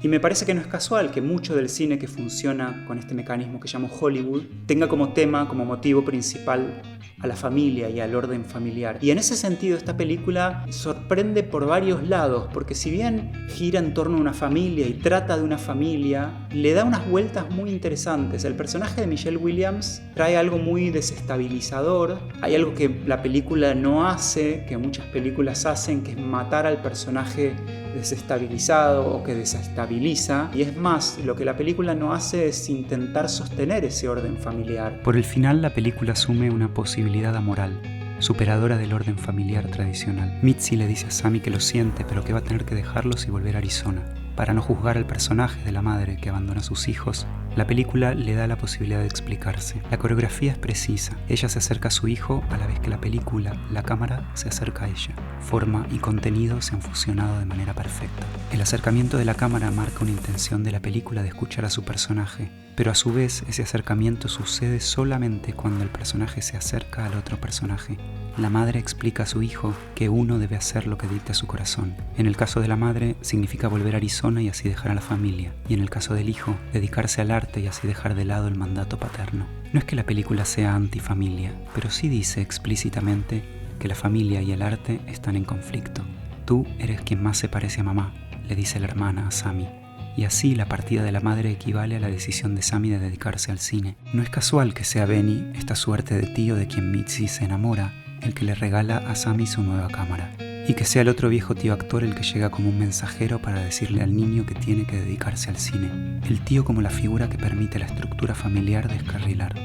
Y me parece que no es casual que mucho del cine que funciona con este mecanismo que llamo Hollywood tenga como tema, como motivo principal a la familia y al orden familiar. Y en ese sentido esta película sorprende por varios lados, porque si bien gira en torno a una familia y trata de una familia, le da unas vueltas muy interesantes. El personaje de Michelle Williams trae algo muy desestabilizador. Hay algo que la película no hace, que muchas películas hacen, que es matar al personaje desestabilizado o que desestabiliza, y es más, lo que la película no hace es intentar sostener ese orden familiar. Por el final, la película asume una posibilidad amoral, superadora del orden familiar tradicional. Mitzi le dice a Sammy que lo siente, pero que va a tener que dejarlos y volver a Arizona. Para no juzgar al personaje de la madre que abandona a sus hijos, la película le da la posibilidad de explicarse. La coreografía es precisa. Ella se acerca a su hijo a la vez que la película, la cámara, se acerca a ella. Forma y contenido se han fusionado de manera perfecta. El acercamiento de la cámara marca una intención de la película de escuchar a su personaje, pero a su vez ese acercamiento sucede solamente cuando el personaje se acerca al otro personaje. La madre explica a su hijo que uno debe hacer lo que dicta su corazón. En el caso de la madre, significa volver a Arizona y así dejar a la familia. Y en el caso del hijo, dedicarse al arte y así dejar de lado el mandato paterno. No es que la película sea antifamilia, pero sí dice explícitamente que la familia y el arte están en conflicto. Tú eres quien más se parece a mamá, le dice la hermana a Sammy. Y así la partida de la madre equivale a la decisión de Sammy de dedicarse al cine. No es casual que sea Benny, esta suerte de tío de quien Mitzi se enamora, el que le regala a Sammy su nueva cámara. Y que sea el otro viejo tío actor el que llega como un mensajero para decirle al niño que tiene que dedicarse al cine. El tío como la figura que permite la estructura familiar descarrilar.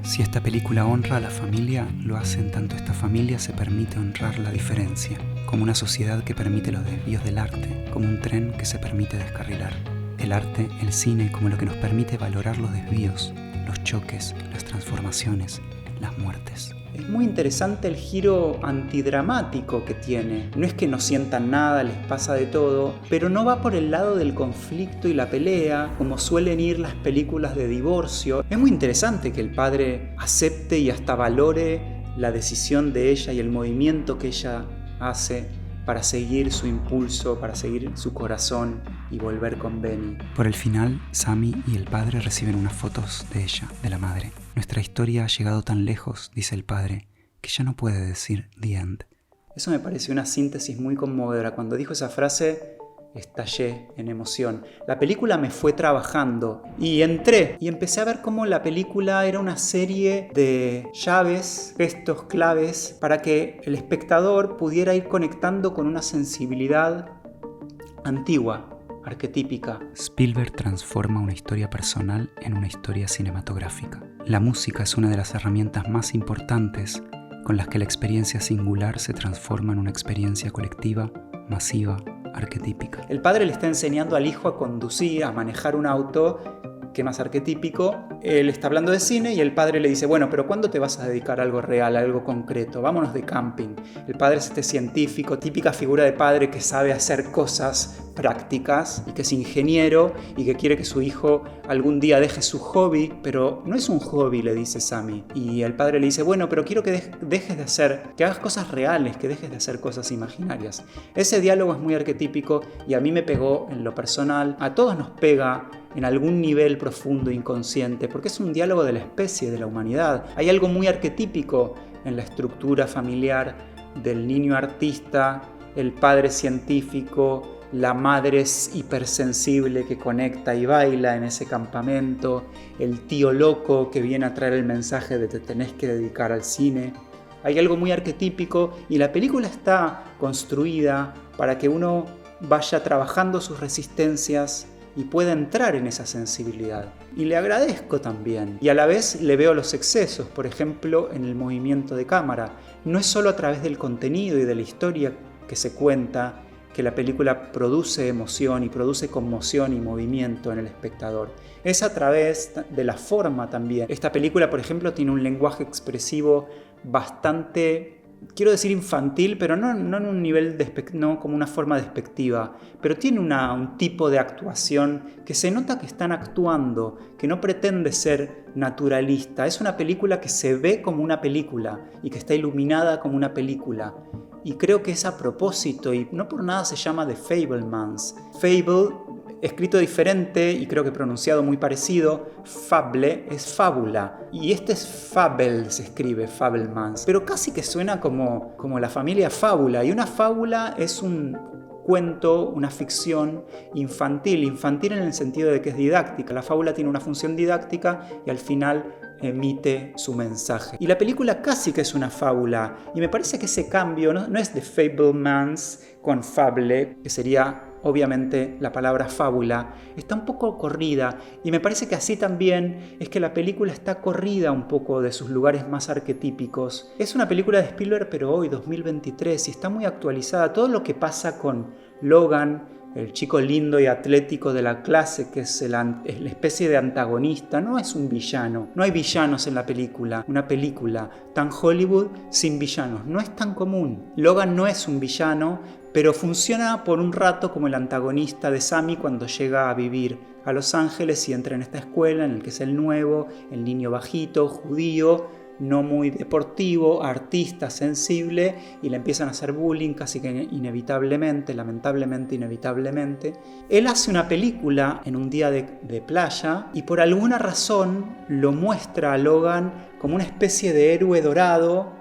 Si esta película honra a la familia, lo hace en tanto esta familia se permite honrar la diferencia, como una sociedad que permite los desvíos del arte, como un tren que se permite descarrilar. El arte, el cine, como lo que nos permite valorar los desvíos, los choques, las transformaciones, las muertes. Es muy interesante el giro antidramático que tiene. No es que no sientan nada, les pasa de todo, pero no va por el lado del conflicto y la pelea, como suelen ir las películas de divorcio. Es muy interesante que el padre acepte y hasta valore la decisión de ella y el movimiento que ella hace para seguir su impulso, para seguir su corazón y volver con Benny. Por el final, Sammy y el padre reciben unas fotos de ella, de la madre. Nuestra historia ha llegado tan lejos, dice el padre, que ya no puede decir the end. Eso me pareció una síntesis muy conmovedora. Cuando dijo esa frase, estallé en emoción. La película me fue trabajando y entré y empecé a ver cómo la película era una serie de llaves, gestos claves para que el espectador pudiera ir conectando con una sensibilidad antigua, arquetípica. Spielberg transforma una historia personal en una historia cinematográfica. La música es una de las herramientas más importantes con las que la experiencia singular se transforma en una experiencia colectiva, masiva, arquetípica. El padre le está enseñando al hijo a conducir, a manejar un auto, que más arquetípico. Él está hablando de cine y el padre le dice, bueno, pero ¿cuándo te vas a dedicar a algo real, a algo concreto? Vámonos de camping. El padre es este científico, típica figura de padre que sabe hacer cosas prácticas y que es ingeniero y que quiere que su hijo algún día deje su hobby, pero no es un hobby, le dice Sammy. Y el padre le dice, bueno, pero quiero que dejes de hacer, que hagas cosas reales, que dejes de hacer cosas imaginarias. Ese diálogo es muy arquetípico y a mí me pegó en lo personal, a todos nos pega en algún nivel profundo, inconsciente, porque es un diálogo de la especie, de la humanidad. Hay algo muy arquetípico en la estructura familiar del niño artista, el padre científico, la madre es hipersensible que conecta y baila en ese campamento, el tío loco que viene a traer el mensaje de te tenés que dedicar al cine. Hay algo muy arquetípico y la película está construida para que uno vaya trabajando sus resistencias y pueda entrar en esa sensibilidad. Y le agradezco también. Y a la vez le veo los excesos, por ejemplo, en el movimiento de cámara. No es solo a través del contenido y de la historia que se cuenta que la película produce emoción y produce conmoción y movimiento en el espectador. Es a través de la forma también. Esta película, por ejemplo, tiene un lenguaje expresivo bastante, quiero decir infantil, pero no en un nivel no como una forma despectiva, pero tiene un tipo de actuación que se nota que están actuando, que no pretende ser naturalista. Es una película que se ve como una película y que está iluminada como una película. Y creo que es a propósito, y no por nada se llama The Fabelmans. Fable escrito diferente y creo que pronunciado muy parecido. Fable es fábula y este es Fabel, se escribe Fabelmans, pero casi que suena como la familia Fábula, y una fábula es un cuento, una ficción infantil en el sentido de que es didáctica. La fábula tiene una función didáctica y al final emite su mensaje. Y la película casi que es una fábula, y me parece que ese cambio no es de Fabelmans con fable, que sería obviamente la palabra fábula, está un poco corrida, y me parece que así también es que la película está corrida un poco de sus lugares más arquetípicos. Es una película de Spielberg, pero hoy, 2023, y está muy actualizada. Todo lo que pasa con Logan, el chico lindo y atlético de la clase, que es la especie de antagonista, no es un villano. No hay villanos en la película. Una película tan Hollywood sin villanos no es tan común. Logan no es un villano, pero funciona por un rato como el antagonista de Sammy cuando llega a vivir a Los Ángeles y entra en esta escuela en la que es el nuevo, el niño bajito, judío, no muy deportivo, artista, sensible, y le empiezan a hacer bullying casi que inevitablemente, lamentablemente inevitablemente. Él hace una película en un día de playa y por alguna razón lo muestra a Logan como una especie de héroe dorado,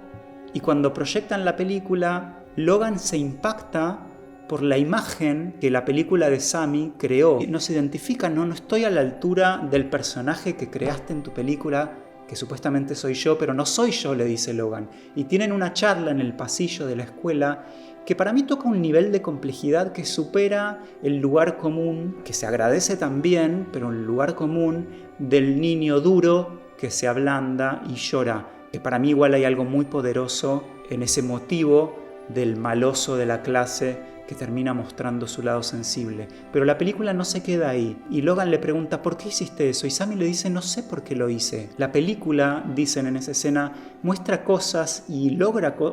y cuando proyectan la película, Logan se impacta por la imagen que la película de Sammy creó. No se identifica, no estoy a la altura del personaje que creaste en tu película, que supuestamente soy yo, pero no soy yo, le dice Logan. Y tienen una charla en el pasillo de la escuela que para mí toca un nivel de complejidad que supera el lugar común, que se agradece también, pero el lugar común del niño duro que se ablanda y llora. Que para mí igual hay algo muy poderoso en ese motivo del maloso de la clase que termina mostrando su lado sensible. Pero la película no se queda ahí, y Logan le pregunta ¿por qué hiciste eso? Y Sammy le dice no sé por qué lo hice. La película, dicen en esa escena, muestra cosas y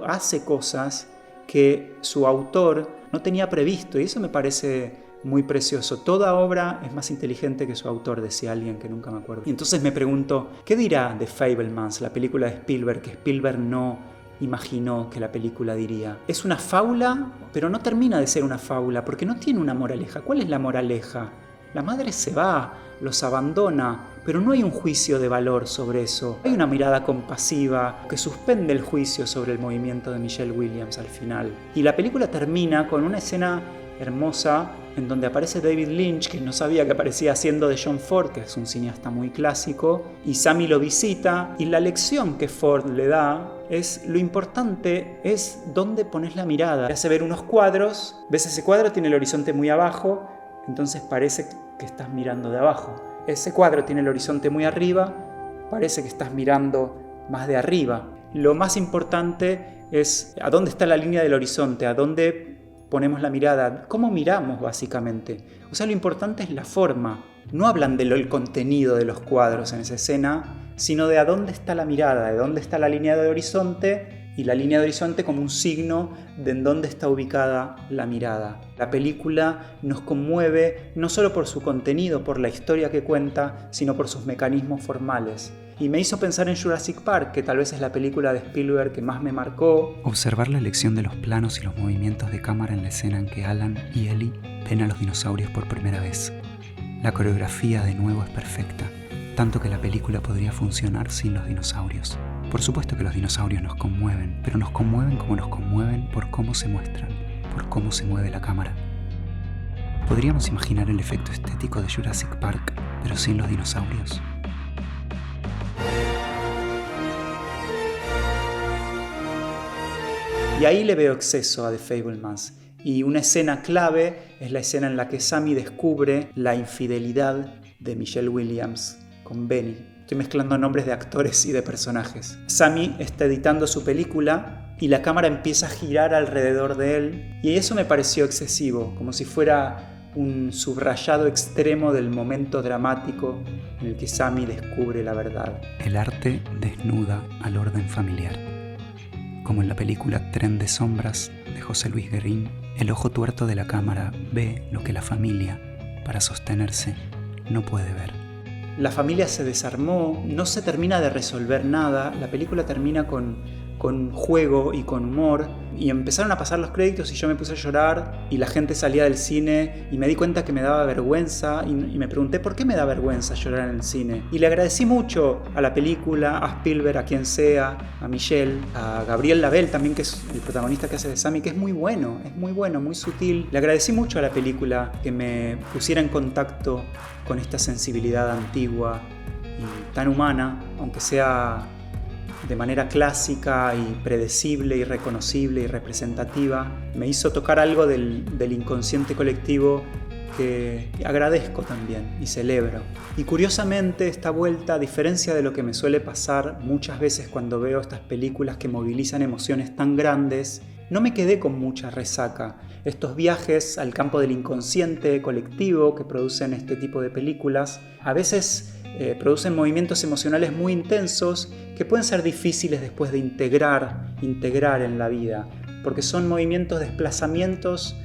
hace cosas que su autor no tenía previsto, y eso me parece muy precioso. Toda obra es más inteligente que su autor, decía alguien que nunca me acuerdo. Y entonces me pregunto, ¿qué dirá de Fabelmans, la película de Spielberg, que Spielberg no imaginó que la película diría? Es una fábula, pero no termina de ser una fábula, porque no tiene una moraleja. ¿Cuál es la moraleja? La madre se va, los abandona, pero no hay un juicio de valor sobre eso. Hay una mirada compasiva que suspende el juicio sobre el movimiento de Michelle Williams al final. Y la película termina con una escena hermosa en donde aparece David Lynch, que no sabía que aparecía haciendo de John Ford, que es un cineasta muy clásico, y Sammy lo visita, y la lección que Ford le da es: lo importante es dónde pones la mirada. Te hace ver unos cuadros, ves ese cuadro, tiene el horizonte muy abajo, entonces parece que estás mirando de abajo. Ese cuadro tiene el horizonte muy arriba, parece que estás mirando más de arriba. Lo más importante es a dónde está la línea del horizonte, a dónde ponemos la mirada, cómo miramos básicamente. O sea, lo importante es la forma. No hablan del contenido de los cuadros en esa escena, sino de a dónde está la mirada, de dónde está la línea de horizonte, y la línea de horizonte como un signo de en dónde está ubicada la mirada. La película nos conmueve no solo por su contenido, por la historia que cuenta, sino por sus mecanismos formales. Y me hizo pensar en Jurassic Park, que tal vez es la película de Spielberg que más me marcó. Observar la elección de los planos y los movimientos de cámara en la escena en que Alan y Ellie ven a los dinosaurios por primera vez. La coreografía de nuevo es perfecta, tanto que la película podría funcionar sin los dinosaurios. Por supuesto que los dinosaurios nos conmueven, pero nos conmueven como nos conmueven por cómo se muestran, por cómo se mueve la cámara. ¿Podríamos imaginar el efecto estético de Jurassic Park, pero sin los dinosaurios? Y ahí le veo exceso a The Fabelmans. Y una escena clave es la escena en la que Sammy descubre la infidelidad de Michelle Williams con Benny. Estoy mezclando nombres de actores y de personajes. Sammy está editando su película y la cámara empieza a girar alrededor de él. Y eso me pareció excesivo, como si fuera un subrayado extremo del momento dramático en el que Sammy descubre la verdad. El arte desnuda al orden familiar. Como en la película Tren de Sombras de José Luis Guerrín, el ojo tuerto de la cámara ve lo que la familia, para sostenerse, no puede ver. La familia se desarmó, no se termina de resolver nada, la película termina con juego y con humor, Y empezaron a pasar los créditos y yo me puse a llorar y la gente salía del cine y me di cuenta que me daba vergüenza y me pregunté por qué me da vergüenza llorar en el cine. Y le agradecí mucho a la película, a Spielberg, a quien sea, a Michelle, a Gabriel Labelle también, que es el protagonista que hace de Sammy, que es muy bueno, muy sutil. Le agradecí mucho a la película que me pusiera en contacto con esta sensibilidad antigua y tan humana, aunque sea de manera clásica y predecible y reconocible y representativa. Me hizo tocar algo del inconsciente colectivo que agradezco también y celebro. Y curiosamente esta vuelta, a diferencia de lo que me suele pasar muchas veces cuando veo estas películas que movilizan emociones tan grandes, no me quedé con mucha resaca. Estos viajes al campo del inconsciente colectivo que producen este tipo de películas a veces producen movimientos emocionales muy intensos que pueden ser difíciles después de integrar en la vida, porque son movimientos, desplazamientos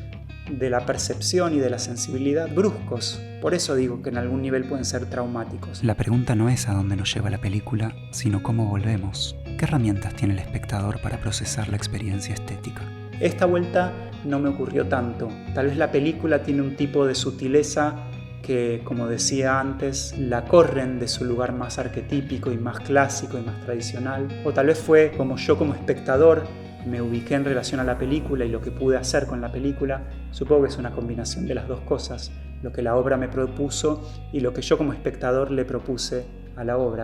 de la percepción y de la sensibilidad bruscos. Por eso digo que en algún nivel pueden ser traumáticos. La pregunta no es a dónde nos lleva la película, sino cómo volvemos. ¿Qué herramientas tiene el espectador para procesar la experiencia estética? Esta vuelta no me ocurrió tanto. Tal vez la película tiene un tipo de sutileza que, como decía antes, la corren de su lugar más arquetípico y más clásico y más tradicional. O tal vez fue como yo como espectador me ubiqué en relación a la película y lo que pude hacer con la película. Supongo que es una combinación de las dos cosas, lo que la obra me propuso y lo que yo como espectador le propuse a la obra.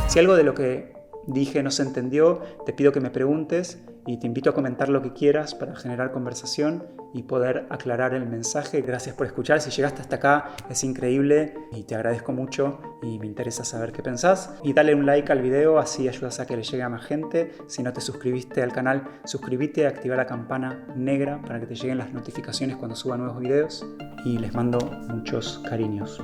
Si algo de lo que dije no se entendió, te pido que me preguntes y te invito a comentar lo que quieras para generar conversación y poder aclarar el mensaje. Gracias por escuchar. Si llegaste hasta acá es increíble y te agradezco mucho y me interesa saber qué pensás. Y dale un like al video, así ayudas a que le llegue a más gente. Si no te suscribiste al canal, suscríbete y activa la campana negra para que te lleguen las notificaciones cuando suba nuevos videos. Y les mando muchos cariños.